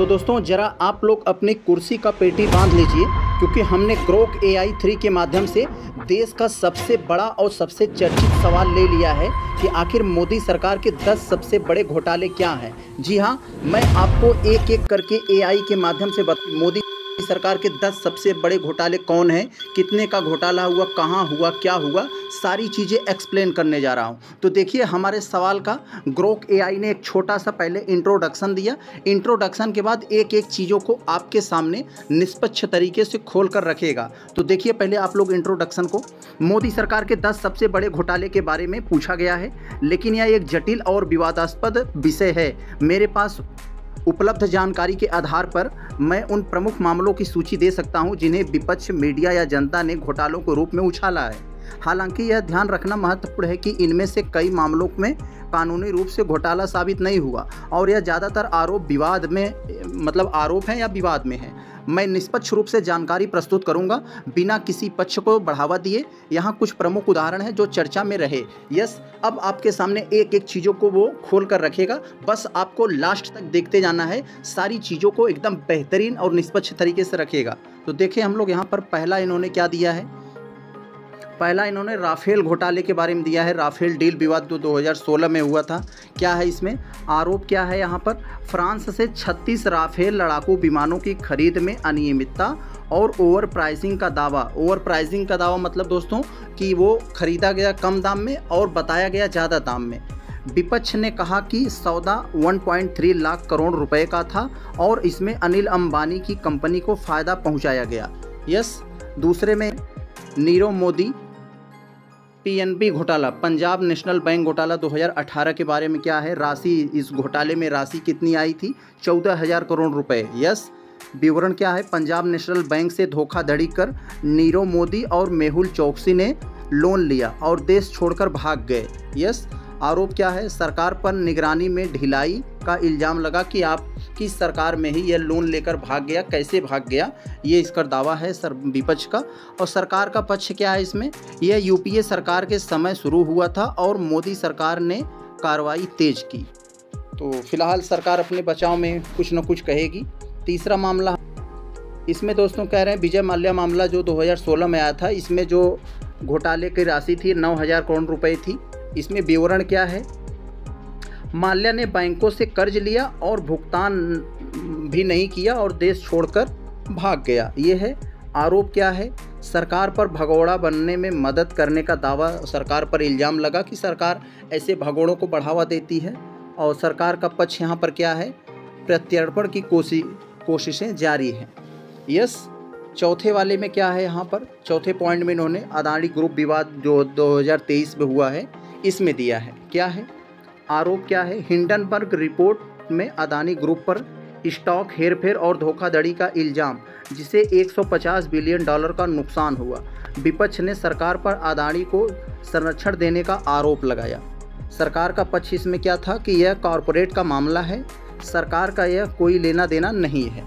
तो दोस्तों ज़रा आप लोग अपनी कुर्सी का पेटी बांध लीजिए, क्योंकि हमने ग्रोक AI 3 के माध्यम से देश का सबसे बड़ा और सबसे चर्चित सवाल ले लिया है कि आखिर मोदी सरकार के 10 सबसे बड़े घोटाले क्या हैं। जी हाँ, मैं आपको एक एक करके AI के माध्यम से मोदी सरकार के 10 सबसे बड़े घोटाले कौन हैं, कितने का घोटाला हुआ, कहाँ हुआ, क्या हुआ, सारी चीज़ें एक्सप्लेन करने जा रहा हूँ। तो देखिए, हमारे सवाल का ग्रोक AI ने एक छोटा सा पहले इंट्रोडक्शन दिया। इंट्रोडक्शन के बाद एक एक चीज़ों को आपके सामने निष्पक्ष तरीके से खोल कर रखेगा। तो देखिए, पहले आप लोग इंट्रोडक्शन को। मोदी सरकार के 10 सबसे बड़े घोटाले के बारे में पूछा गया है, लेकिन यह एक जटिल और विवादास्पद विषय है। मेरे पास उपलब्ध जानकारी के आधार पर मैं उन प्रमुख मामलों की सूची दे सकता हूं जिन्हें विपक्ष, मीडिया या जनता ने घोटालों के रूप में उछाला है। हालांकि यह ध्यान रखना महत्वपूर्ण है कि इनमें से कई मामलों में कानूनी रूप से घोटाला साबित नहीं हुआ और यह ज़्यादातर आरोप हैं या विवाद में है। मैं निष्पक्ष रूप से जानकारी प्रस्तुत करूंगा, बिना किसी पक्ष को बढ़ावा दिए। यहाँ कुछ प्रमुख उदाहरण हैं जो चर्चा में रहे। अब आपके सामने एक एक चीज़ों को वो खोल कर रखेगा, बस आपको लास्ट तक देखते जाना है। सारी चीज़ों को एकदम बेहतरीन और निष्पक्ष तरीके से रखेगा। तो देखिए, हम लोग यहाँ पर पहला इन्होंने क्या दिया है। पहला इन्होंने राफेल घोटाले के बारे में दिया है। राफेल डील विवाद जो 2016 में हुआ था। क्या है इसमें आरोप, क्या है यहाँ पर? फ्रांस से 36 राफेल लड़ाकू विमानों की खरीद में अनियमितता और ओवर प्राइसिंग का दावा। ओवर प्राइसिंग का दावा मतलब दोस्तों कि वो खरीदा गया कम दाम में और बताया गया ज़्यादा दाम में। विपक्ष ने कहा कि सौदा 1.3 लाख करोड़ रुपए का था और इसमें अनिल अंबानी की कंपनी को फ़ायदा पहुँचाया गया। दूसरे में नीरव मोदी PNB घोटाला, पंजाब नेशनल बैंक घोटाला 2018 के बारे में क्या है। राशि, इस घोटाले में राशि कितनी आई थी? 14,000 करोड़ रुपए। विवरण क्या है? पंजाब नेशनल बैंक से धोखाधड़ी कर नीरव मोदी और मेहुल चोकसी ने लोन लिया और देश छोड़कर भाग गए। आरोप क्या है? सरकार पर निगरानी में ढिलाई का इल्ज़ाम लगा कि आपकी सरकार में ही यह लोन लेकर भाग गया। कैसे भाग गया, ये इसका दावा है विपक्ष का। और सरकार का पक्ष क्या है इसमें? यह UPA सरकार के समय शुरू हुआ था और मोदी सरकार ने कार्रवाई तेज की। तो फिलहाल सरकार अपने बचाव में कुछ न कुछ कहेगी। तीसरा मामला इसमें दोस्तों कह रहे हैं विजय माल्या मामला जो 2016 में आया था। इसमें जो घोटाले की राशि थी 9,000 करोड़ रुपए थी। इसमें विवरण क्या है? माल्या ने बैंकों से कर्ज लिया और भुगतान भी नहीं किया और देश छोड़कर भाग गया। ये है आरोप। क्या है? सरकार पर भगोड़ा बनने में मदद करने का दावा। सरकार पर इल्ज़ाम लगा कि सरकार ऐसे भगोड़ों को बढ़ावा देती है। और सरकार का पक्ष यहाँ पर क्या है? प्रत्यर्पण की कोशिशें जारी हैं। चौथे वाले में क्या है? यहाँ पर चौथे पॉइंट में इन्होंने अदानी ग्रुप विवाद जो 2023 में हुआ है, इसमें दिया है। क्या है आरोप? क्या है? हिंडनबर्ग रिपोर्ट में अदानी ग्रुप पर स्टॉक हेरफेर और धोखाधड़ी का इल्ज़ाम, जिसे 150 बिलियन डॉलर का नुकसान हुआ। विपक्ष ने सरकार पर अदानी को संरक्षण देने का आरोप लगाया। सरकार का पक्ष इसमें क्या था कि यह कॉरपोरेट का मामला है, सरकार का यह कोई लेना देना नहीं है।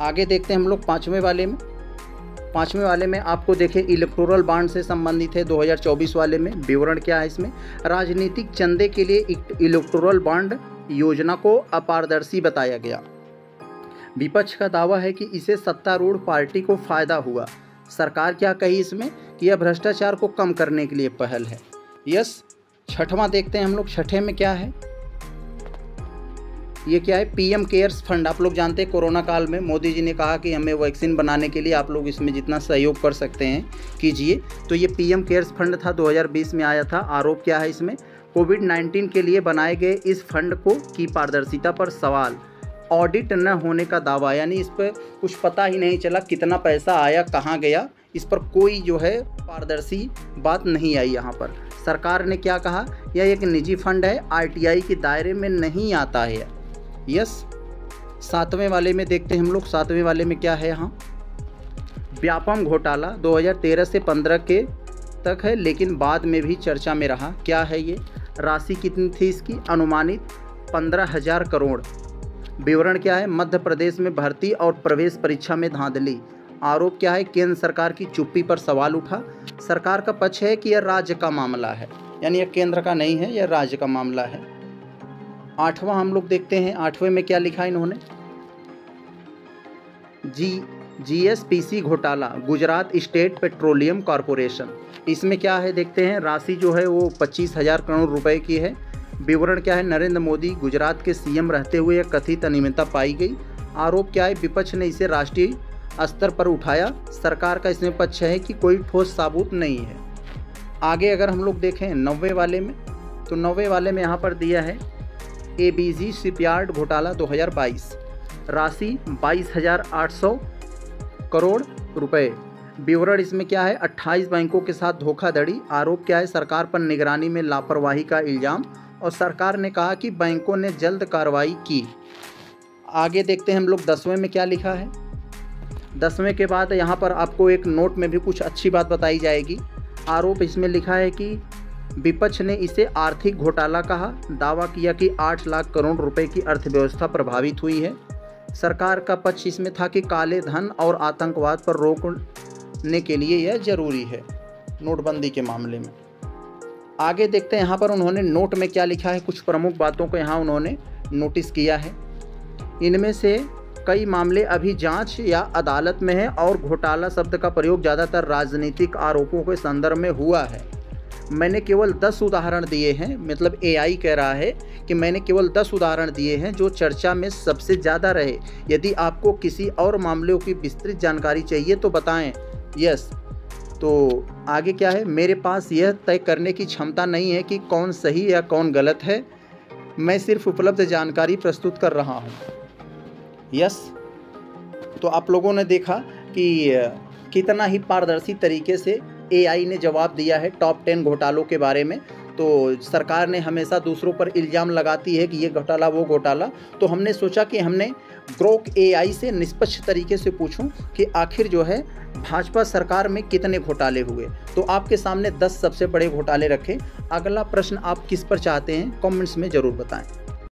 आगे देखते हैं हम लोग पाँचवें वाले में आपको देखिए इलेक्टोरल बॉन्ड से संबंधित है। 2024 वाले में विवरण क्या है? इसमें राजनीतिक चंदे के लिए इलेक्टोरल बॉन्ड योजना को अपारदर्शी बताया गया। विपक्ष का दावा है कि इसे सत्तारूढ़ पार्टी को फायदा हुआ। सरकार क्या कही इसमें कि यह भ्रष्टाचार को कम करने के लिए पहल है। छठवां देखते हैं हम लोग। छठे में क्या है? ये क्या है? PM cares fund. आप लोग जानते हैं कोरोना काल में मोदी जी ने कहा कि हमें वैक्सीन बनाने के लिए आप लोग इसमें जितना सहयोग कर सकते हैं कीजिए। तो ये PM केयर्स फंड था, 2020 में आया था। आरोप क्या है इसमें? कोविड-19 के लिए बनाए गए इस फंड की पारदर्शिता पर सवाल। ऑडिट न होने का दावा, यानी इस पर कुछ पता ही नहीं चला कितना पैसा आया, कहाँ गया, इस पर कोई जो है पारदर्शी बात नहीं आई। यहाँ पर सरकार ने क्या कहा? यह एक निजी फंड है, RTI के दायरे में नहीं आता है। सातवें वाले में देखते हैं हम लोग। सातवें वाले में क्या है? यहाँ व्यापम घोटाला 2013 से 15 के तक है, लेकिन बाद में भी चर्चा में रहा। क्या है ये? राशि कितनी थी इसकी? अनुमानित 15,000 करोड़। विवरण क्या है? मध्य प्रदेश में भर्ती और प्रवेश परीक्षा में धांधली। आरोप क्या है? केंद्र सरकार की चुप्पी पर सवाल उठा। सरकार का पक्ष है कि यह राज्य का मामला है, यानी यह केंद्र का नहीं है, यह राज्य का मामला है। 8वां हम लोग देखते हैं, 8वें में क्या लिखा इन्होंने, GSPC घोटाला, गुजरात स्टेट पेट्रोलियम कॉरपोरेशन। इसमें क्या है देखते हैं, राशि जो है वो 25,000 करोड़ रुपए की है। विवरण क्या है, नरेंद्र मोदी गुजरात के सीएम रहते हुए यह कथित अनियमितता पाई गई। आरोप क्या है, विपक्ष ने इसे राष्ट्रीय स्तर पर उठाया। सरकार का इसमें पक्ष है कि कोई ठोस सबूत नहीं है। आगे अगर हम लोग देखें 90 वाले में, तो 90 वाले में यहाँ पर दिया है ABG शिपयार्ड घोटाला 2022, राशि 22,800 करोड़ रुपए। विवरण इसमें क्या है, 28 बैंकों के साथ धोखाधड़ी। आरोप क्या है, सरकार पर निगरानी में लापरवाही का इल्ज़ाम, और सरकार ने कहा कि बैंकों ने जल्द कार्रवाई की। आगे देखते हैं हम लोग 10वें में क्या लिखा है। 10वें के बाद यहाँ पर आपको एक नोट में भी कुछ अच्छी बात बताई जाएगी। आरोप इसमें लिखा है कि विपक्ष ने इसे आर्थिक घोटाला कहा। दावा किया कि 8 लाख करोड़ रुपए की अर्थव्यवस्था प्रभावित हुई है। सरकार का पक्ष इसमें था कि काले धन और आतंकवाद पर रोकने के लिए यह जरूरी है, नोटबंदी के मामले में। आगे देखते हैं यहाँ पर उन्होंने नोट में क्या लिखा है, कुछ प्रमुख बातों को यहाँ उन्होंने नोटिस किया है। इनमें से कई मामले अभी जांच या अदालत में है, और घोटाला शब्द का प्रयोग ज़्यादातर राजनीतिक आरोपों के संदर्भ में हुआ है। मैंने केवल 10 उदाहरण दिए हैं, मतलब AI कह रहा है कि मैंने केवल 10 उदाहरण दिए हैं जो चर्चा में सबसे ज़्यादा रहे। यदि आपको किसी और मामलों की विस्तृत जानकारी चाहिए तो बताएं। यस, तो आगे क्या है, मेरे पास यह तय करने की क्षमता नहीं है कि कौन सही या कौन गलत है, मैं सिर्फ उपलब्ध जानकारी प्रस्तुत कर रहा हूँ। यस, तो आप लोगों ने देखा कि कितना ही पारदर्शी तरीके से AI ने जवाब दिया है टॉप 10 घोटालों के बारे में। तो सरकार ने हमेशा दूसरों पर इल्ज़ाम लगाती है कि ये घोटाला वो घोटाला, तो हमने सोचा कि हमने ग्रोक AI से निष्पक्ष तरीके से पूछूं कि आखिर जो है भाजपा सरकार में कितने घोटाले हुए। तो आपके सामने 10 सबसे बड़े घोटाले रखे। अगला प्रश्न आप किस पर चाहते हैं, कमेंट्स में ज़रूर बताएं।